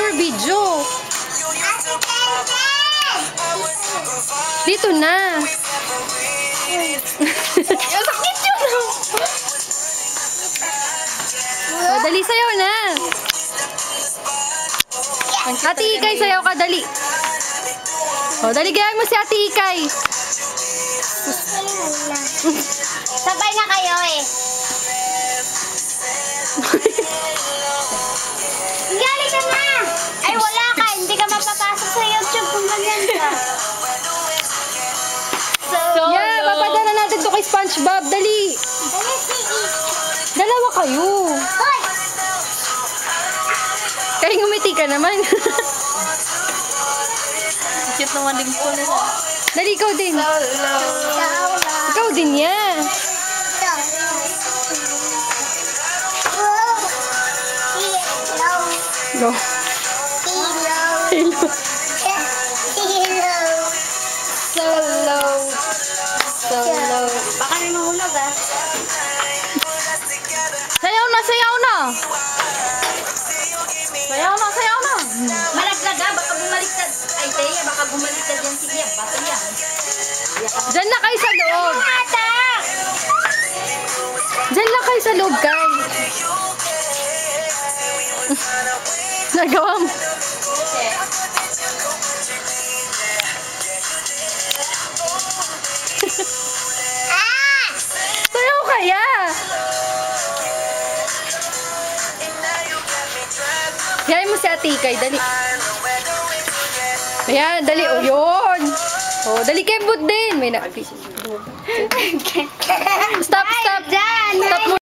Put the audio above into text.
for video. Dito na. Sakit yun. Oh, dali, sayaw na. Ate Ikay, sayaw ka, dali. Oh, dali, gayaan mo si Ate Ikay. Sabay na kayo eh. Galing ka na! Ay, wala ka. Hindi ka mapapasok sa YouTube kung ganyan ka. Yeah, papadala natin to kay SpongeBob. Dali. Dalawa kayo. Hoy! Kaya ngumiti ka naman. Cute naman din po nila. Dali, ikaw din. Ikaw din, yeah. No. Hello. So low. So low. Baka rin mahulog ah. Sayaw na, sayaw na. Sayaw na, sayaw na. Malaglag ah, baka bumaliktad. Ay, Teya, baka bumaliktad yan siya. Bata yan. Diyan na kayo sa loob. Ata! Diyan na kayo sa loob, Kay. Nagawa mo. Sayaw kaya. Yayin mo si Ate Ikay, dali. Ayan, dali. O, yun. O, dali kay Bud din. May na... Stop, stop. Dyan! Stop